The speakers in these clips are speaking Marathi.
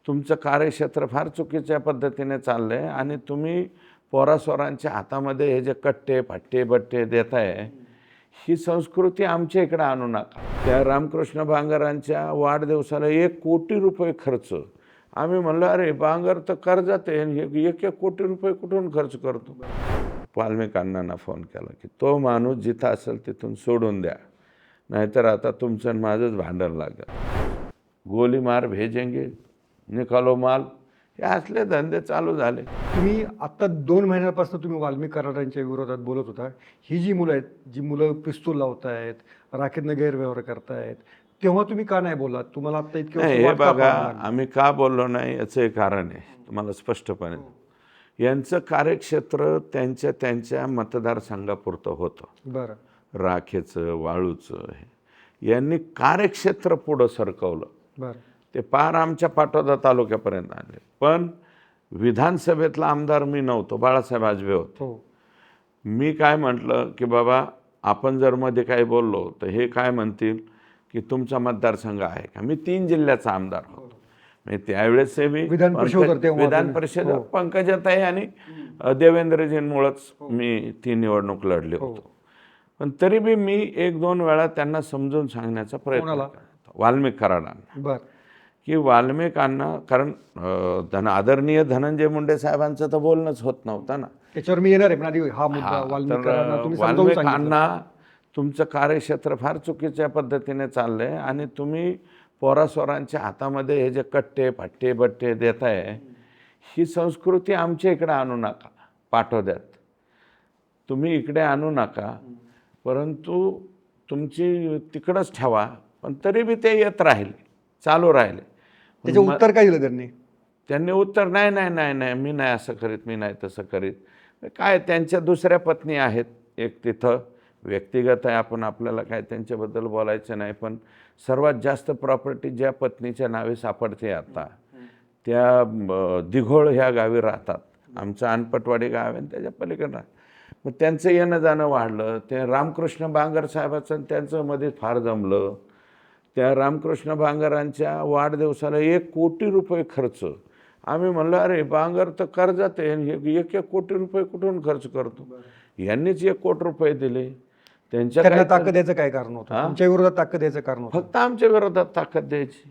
तुमचं कार्यक्षेत्र फार चुकीच्या पद्धतीने चाललं आहे आणि तुम्ही पोरासोरांच्या हातामध्ये हे जे कट्टे फट्टे बट्टे देताय, ही संस्कृती आमच्या इकडे आणू नका. त्या रामकृष्ण बांगरांच्या वाढदिवसाला 1 कोटी रुपये खर्च. आम्ही म्हणलं अरे बांगर तर कर्जात आहे, 1 कोटी रुपये कुठून खर्च करतो. वाल्मिक अण्णांना फोन केला की तो माणूस जिथं असेल तिथून सोडून द्या, नाहीतर आता तुमचं आणि माझंच भांडण लागेल. गोली मार भेजेंगे, निकालो माल, हे असले धंदे चालू झाले. तुम्ही आता 2 महिन्यापासून तुम्ही वाल्मिक कराडांच्या विरोधात बोलत होता. ही जी मुलं आहेत, जी मुलं पिस्तूल लावतायत, राखेतनं गैरव्यवहार करतायत, तेव्हा तुम्ही का नाही बोललात? तुम्हाला आता इतके वर्ष हे वाट का बघा, पाहावं लागलं? आम्ही का बोललो नाही याचं एक कारण आहे तुम्हाला स्पष्टपणे. यांचं कार्यक्षेत्र त्यांच्या त्यांच्या मतदारसंघापुरतं होतं. बरं. राखेचं वाळूचं हे यांनी कार्यक्षेत्र पुढं सरकवलं. बरं. ते पार आमच्या पाटोदा तालुक्यापर्यंत आणले. पण विधानसभेतला आमदार मी नव्हतो, बाळासाहेब आजबे होते. हो. मी काय म्हटलं की बाबा आपण जर मध्ये काय बोललो तर हे काय म्हणतील की तुमचा मतदारसंघ आहे का. मी 3 जिल्ह्याचा आमदार होतो. म्हणजे त्यावेळेस मी विधान परिषद पंकजाताई आणि देवेंद्रजींमुळेच मी ती निवडणूक लढली होतो. पण तरी बी मी 1-2 वेळा त्यांना समजून सांगण्याचा प्रयत्न केला. वाल्मिक कराडांना. बरं. की वाल्मिकांना, कारण आदरणीय धनंजय मुंडे साहेबांचं तर बोलणंच होत नव्हतं ना. त्याच्यावर मी येणार आहे, पण आधी हा मुद्दा वाल्मिकांना तुमचं कार्यक्षेत्र फार चुकीच्या पद्धतीने चाललं आहे आणि तुम्ही पोरासोरांच्या हातामध्ये हे जे कट्टे फट्टे बट्टे देताय, ही संस्कृती आमच्या इकडे आणू नका. पाटोद्यात तुम्ही इकडे आणू नका, परंतु तुमची तिकडंच ठेवा. पण तरी बी ते येत राहिले, चालू राहिले. त्याचं उत्तर काय दिलं त्यांनी उत्तर नाही नाही नाही नाही मी नाही असं करीत, मी नाही तसं करीत. काय त्यांच्या दुसऱ्या पत्नी आहेत, एक तिथं व्यक्तिगत आहे, आपण आपल्याला काय त्यांच्याबद्दल बोलायचं नाही. पण सर्वात जास्त प्रॉपर्टी ज्या पत्नीच्या नावे सापडते आता, त्या दिघोळ ह्या गावी राहतात. आमचं अनपटवाडी गाव आहे त्याच्या पलीकडं. मग त्यांचं येणं जाणं वाढलं. ते रामकृष्ण बांगर साहेबाचं त्यांचं मध्ये फार जमलं. त्या रामकृष्ण बांगरांच्या वाढदिवसाला 1 कोटी रुपये खर्च. आम्ही म्हणलं अरे बांगर तर कर्जात आहे, 1 कोटी रुपये कुठून खर्च करतो. यांनीच 1 कोटी रुपये दिले. त्यांच्या ताकद द्यायचं काय कारण होतं? आमच्या विरोधात ताकद द्यायचं कारण होतं? फक्त आमच्या विरोधात ताकद द्यायची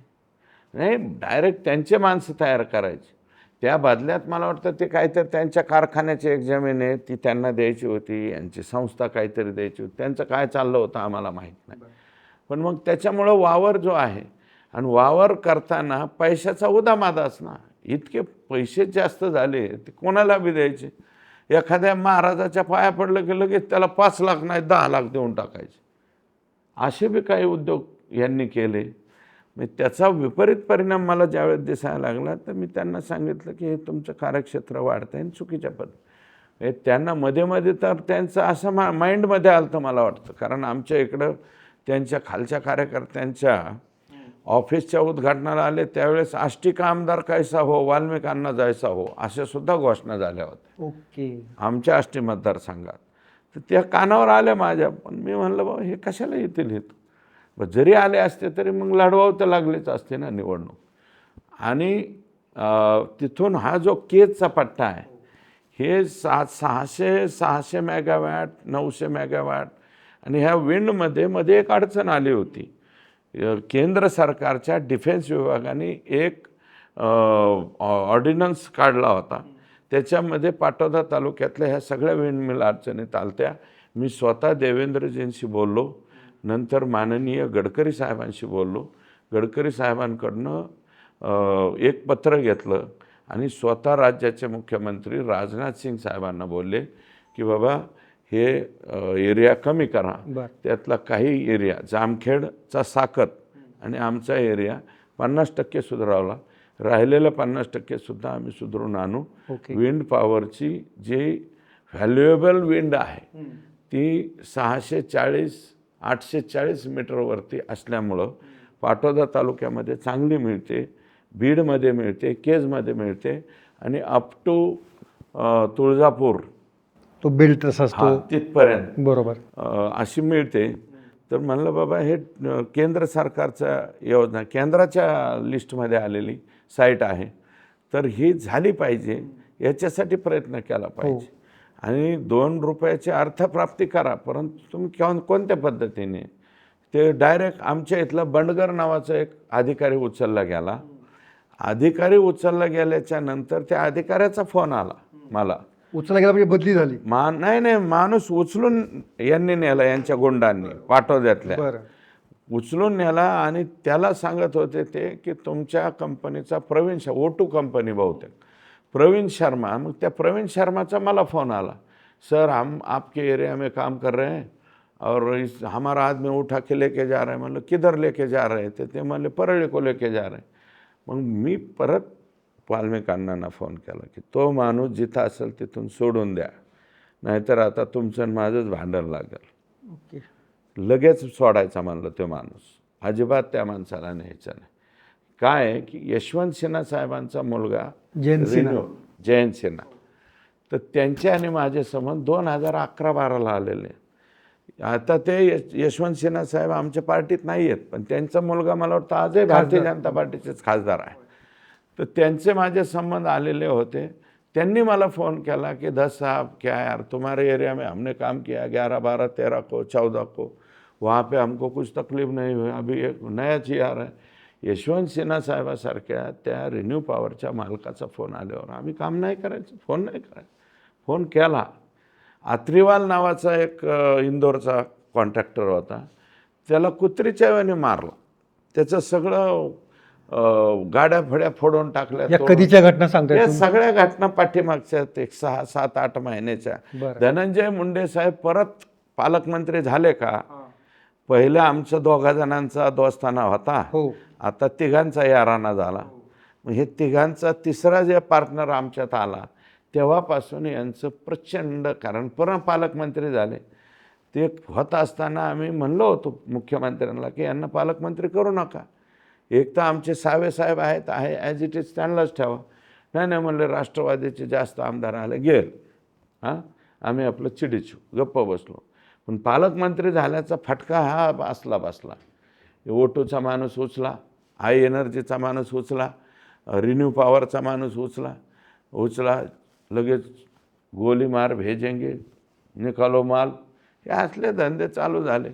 नाही, डायरेक्ट त्यांचे माणसं तयार करायची. त्या बदल्यात मला वाटतं ते काहीतरी त्यांच्या कारखान्याची एक जमीन आहे ती त्यांना द्यायची होती, यांची संस्था काहीतरी द्यायची होती. त्यांचं काय चाललं होतं आम्हाला माहीत नाही. पण मग त्याच्यामुळं वावर जो आहे, आणि वावर करताना पैशाचा उदामादाच ना. इतके पैसे जास्त झाले ते कोणाला बी द्यायचे. एखाद्या महाराजाच्या पाया पडलं की लगेच त्याला 5 लाख नाही 10 लाख देऊन टाकायचे. असे बी काही उद्योग यांनी केले. मग त्याचा विपरीत परिणाम मला ज्यावेळेस दिसायला लागला तर मी त्यांना सांगितलं की हे तुमचं कार्यक्षेत्र वाढतं आहे चुकीच्या पद्धतीने. त्यांना मध्ये मध्ये तर त्यांचं असं माइंडमध्ये आलं तर मला वाटतं, कारण आमच्या इकडं त्यांच्या खालच्या कार्यकर्त्यांच्या ऑफिसच्या उद्घाटनाला आले त्यावेळेस आष्टिक आमदार कैसा हो, वाल्मिक अण्णा जैसा हो, अशा सुद्धा घोषणा झाल्या होत्या. ओके. आमच्या आष्टी मतदारसंघात. तर त्या कानावर आल्या माझ्या. पण मी म्हणलं बाबा हे कशाला येतील हे. जरी आले असते तरी मग लढवावं तर लागलेच असते ना निवडणूक. आणि तिथून हा जो केजचा पट्टा आहे, हे 600 मेगावॅट 900 मेगावॅट. आणि ह्या विंडमध्ये मध्ये एक अडचण आली होती. केंद्र सरकारच्या डिफेन्स विभागाने एक ऑर्डिनन्स काढला होता. त्याच्यामध्ये पाटोदा तालुक्यातल्या ह्या सगळ्या विंडमिल अडचणीत आलत्या. मी स्वतः देवेंद्रजींशी बोललो, नंतर माननीय गडकरी साहेबांशी बोललो. गडकरी साहेबांकडनं एक पत्र घेतलं आणि स्वतः राज्याचे मुख्यमंत्री राजनाथ सिंग साहेबांना बोलले की बाबा हे एरिया कमी करा. त्यातला काही एरिया जामखेडचा साकत आणि आमचा एरिया 50% सुधारवला. राहिलेलं 50% सुद्धा आम्ही सुधारून आणू. विंड पॉवरची जी व्हॅल्युएबल विंड आहे ती 640-840 मीटरवरती असल्यामुळं पाटोदा तालुक्यामध्ये चांगली मिळते, बीडमध्ये मिळते, केजमध्ये मिळते आणि अप टू तुळजापूर तो बेल्ट असतो तिथपर्यंत बरोबर अशी मिळते. तर म्हणलं बाबा हे केंद्र सरकारच्या योजना केंद्राच्या लिस्टमध्ये आलेली साईट आहे, तर ही झाली पाहिजे, याच्यासाठी प्रयत्न केला पाहिजे. आणि 2 रुपयाची अर्थप्राप्ती करा, परंतु तुम्ही कोणत्या पद्धतीने. ते डायरेक्ट आमच्या इथलं बंडगर नावाचा एक अधिकारी उचलला गेला. अधिकारी उचलला गेल्याच्या नंतर त्या अधिकाऱ्याचा फोन आला मला. उचलला गेला म्हणजे बदली झाली. नाही, माणूस उचलून यांनी नेला, यांच्या गुंडांनी पाटोद्यातल्या बरं. उचलून नेला आणि त्याला सांगत होते ते की तुमच्या कंपनीचा प्रवीण O2 कंपनी बहुतेक प्रवीण शर्मा. मग त्या प्रवीण शर्माचा मला फोन आला, सर हम आपके एरिया में काम कर रहे हैं और हमारा आदमी उठा के लेके जा रहे हैं. म्हणलं किधर लेके जा रहे थे? ते म्हणले परळी को लेके जा रहे. मग मी परत वाल्मिक अण्णांना फोन केला की तो माणूस जिथं असेल तिथून सोडून द्या, नाहीतर आता तुमचं आणि माझंच भांडण लागेल. ओके. लगेच सोडायचा म्हणलं तो माणूस, अजिबात त्या माणसाला न्यायचा नाही. काय आहे की यशवंत सिन्हा साहेबांचा मुलगा जयंत सिन्हा, तर त्यांचे आणि माझे संबंध 2011-12ला आलेले. आता ते यशवंत सिन्हा साहेब आमच्या पार्टीत नाही आहेत, पण त्यांचा मुलगा मला वाटतं आजही भारतीय जनता पार्टीचेच खासदार आहे. तर त्यांचे माझे संबंध आलेले होते. त्यांनी मला फ़ोन किया कि 10 साहब क्या यार तुम्हारे एरिया में हमने काम किया 11, 12, 13 को 14 को, वहाँ पे हमको कुछ तकलीफ नहीं हुई. अभी एक नया जी आ रहा है. यशवंत सिन्हा साहेबासारख्या त्या रिन्यू पॉवरच्या मालकाचा फोन आल्यावर आम्ही काम नाही करायचं, फोन नाही करायचं. फोन केला. आत्रीवाल नावाचा एक इंदोरचा कॉन्ट्रॅक्टर होता, त्याला कुत्रीच्या वेळेने मारला. त्याचं सगळं गाड्या फड्या फोडून टाकल्या. या कधीच्या घटना सांगताय? या सगळ्या घटना पाठीमागच्या एक 6, 7, 8 महिन्याच्या. धनंजय मुंडे साहेब परत पालकमंत्री झाले का, पहिलं आमचं 2 जणांचा दोस्ताना होता, आता 3घांचा याराना झाला. मग हे 3घांचा 3रा जे पार्टनर आमच्यात आला तेव्हापासून यांचं प्रचंड, कारण परत पालकमंत्री झाले. ते होत असताना आम्ही म्हणलो होतो मुख्यमंत्र्यांना की यांना पालकमंत्री करू नका, एक तर आमचे सावे साहेब आहेत, आहे ॲज इट इज त्यांनाच ठेवा. नाही म्हणले राष्ट्रवादीचे जास्त आमदार आले गेल. आम्ही आपलं चिडीचू गप्प बसलो. पण पालकमंत्री झाल्याचा फटका हा बसला. O2चा माणूस उचला, हाय एनर्जीचा माणूस उचला, रिन्यू पॉवरचा माणूस उचला, लगेच गोली मार भेजेंगे, निकालो माल, हे असले धंदे चालू झाले.